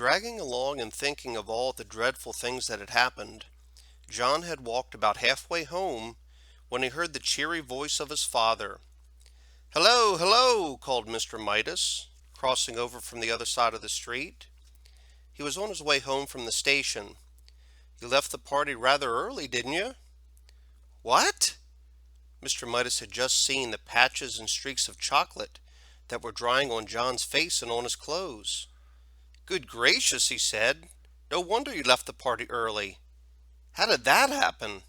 Dragging along and thinking of all the dreadful things that had happened, John had walked about halfway home when he heard the cheery voice of his father. "Hello, hello," called Mr. Midas, crossing over from the other side of the street. He was on his way home from the station. "You left the party rather early, didn't you?" "What?" Mr. Midas had just seen the patches and streaks of chocolate that were drying on John's face and on his clothes. "Good gracious," he said. "No wonder you left the party early. How did that happen?"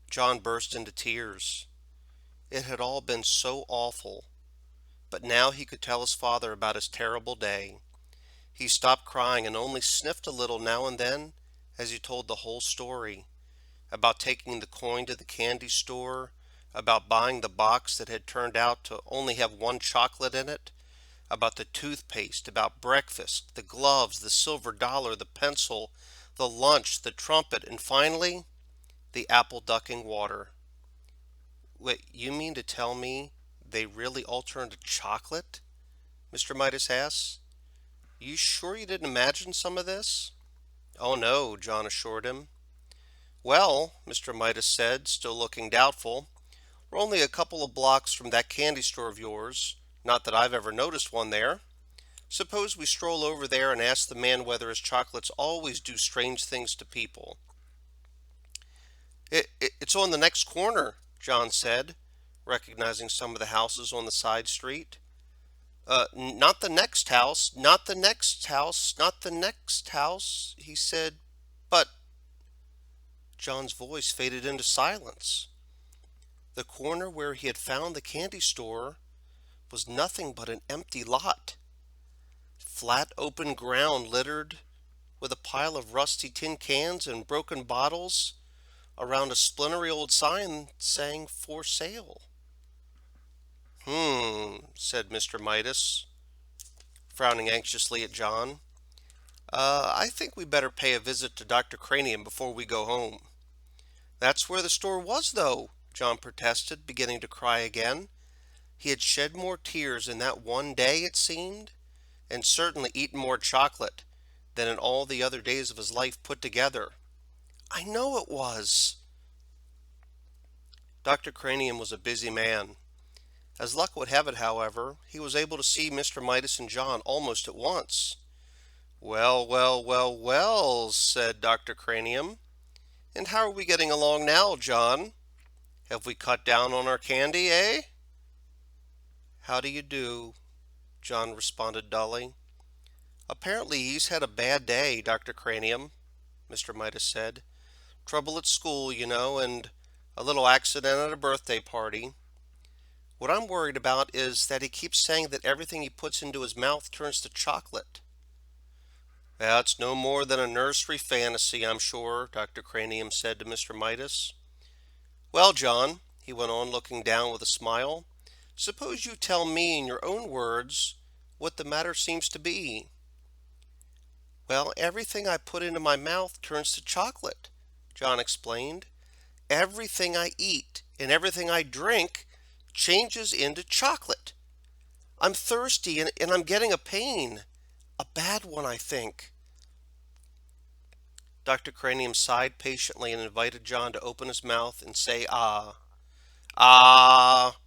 John burst into tears. It had all been so awful, but now he could tell his father about his terrible day. He stopped crying and only sniffed a little now and then as he told the whole story, about taking the coin to the candy store, about buying the box that had turned out to only have one chocolate in it, about the toothpaste, about breakfast, the gloves, the silver dollar, the pencil, the lunch, the trumpet, and finally, the apple ducking water. "Wait, you mean to tell me they really all turned to chocolate?" Mr. Midas asked. "You sure you didn't imagine some of this?" "Oh no," John assured him. "Well," Mr. Midas said, still looking doubtful, "we're only a couple of blocks from that candy store of yours. Not that I've ever noticed one there. Suppose we stroll over there and ask the man whether his chocolates always do strange things to people." It's on the next corner," John said, recognizing some of the houses on the side street. Not the next house, not the next house, not the next house," he said. "But—" John's voice faded into silence. The corner where he had found the candy store was nothing but an empty lot. Flat open ground littered with a pile of rusty tin cans and broken bottles around a splintery old sign saying "For Sale." Said Mr. Midas, frowning anxiously at John. I think we better pay a visit to Dr. Cranium before we go home." "That's where the store was, though," John protested, beginning to cry again. He had shed more tears in that one day, it seemed, and certainly eaten more chocolate than in all the other days of his life put together. "I know it was." Dr. Cranium was a busy man. As luck would have it, however, he was able to see Mr. Midas and John almost at once. "Well, well, well, well," said Dr. Cranium. "And how are we getting along now, John? Have we cut down on our candy, eh?" "How do you do?" John responded dully. "Apparently he's had a bad day, Dr. Cranium," Mr. Midas said. "Trouble at school, you know, and a little accident at a birthday party. What I'm worried about is that he keeps saying that everything he puts into his mouth turns to chocolate." "That's no more than a nursery fantasy, I'm sure," Dr. Cranium said to Mr. Midas. "Well, John," he went on, looking down with a smile, "suppose you tell me in your own words what the matter seems to be." "Well, everything I put into my mouth turns to chocolate," John explained. "Everything I eat and everything I drink changes into chocolate. I'm thirsty and I'm getting a pain. A bad one, I think." Dr. Cranium sighed patiently and invited John to open his mouth and say "ah." "Ah,"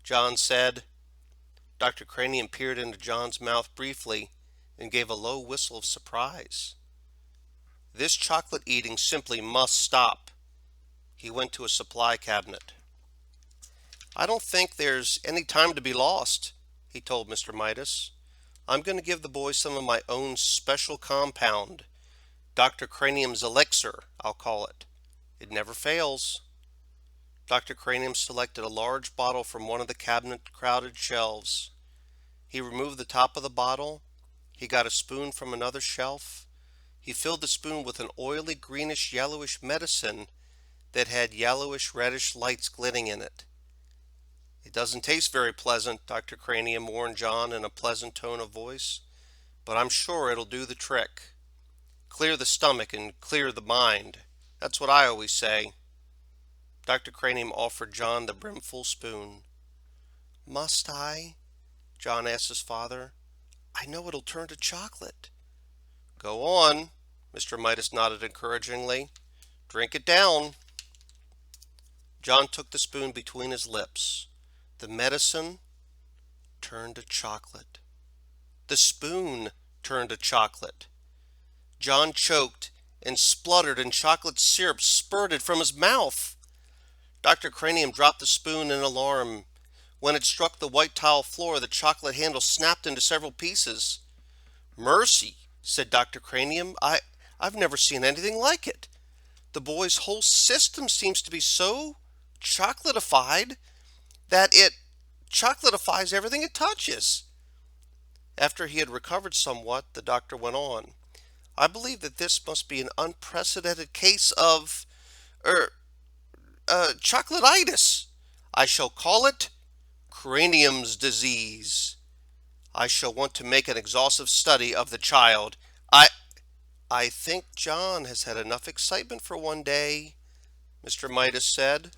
John said. Dr. Cranium peered into John's mouth briefly and gave a low whistle of surprise. "This chocolate eating simply must stop." He went to a supply cabinet. "I don't think there's any time to be lost," he told Mr. Midas. "I'm going to give the boys some of my own special compound. Dr. Cranium's elixir, I'll call it. It never fails." Dr. Cranium selected a large bottle from one of the cabinet-crowded shelves. He removed the top of the bottle. He got a spoon from another shelf. He filled the spoon with an oily greenish-yellowish medicine that had yellowish-reddish lights glinting in it. "It doesn't taste very pleasant," Dr. Cranium warned John in a pleasant tone of voice, "but I'm sure it'll do the trick. Clear the stomach and clear the mind. That's what I always say." Dr. Cranium offered John the brimful spoon. "Must I?" John asked his father. "I know it'll turn to chocolate." Go on, Mr. Midas nodded encouragingly. Drink it down. John took the spoon between his lips. The medicine turned to chocolate. The spoon turned to chocolate. John choked and spluttered, and chocolate syrup spurted from his mouth. Dr. Cranium dropped the spoon in alarm. When it struck the white tile floor, the chocolate handle snapped into several pieces. Mercy, said Dr. Cranium. I've never seen anything like it. The boy's whole system seems to be so chocolatified that it chocolatifies everything it touches. After he had recovered somewhat, the doctor went on. I believe that this must be an unprecedented case of, chocolatitis. I shall call it cranium's disease. I shall want to make an exhaustive study of the child. I think John has had enough excitement for one day, Mr. Midas said.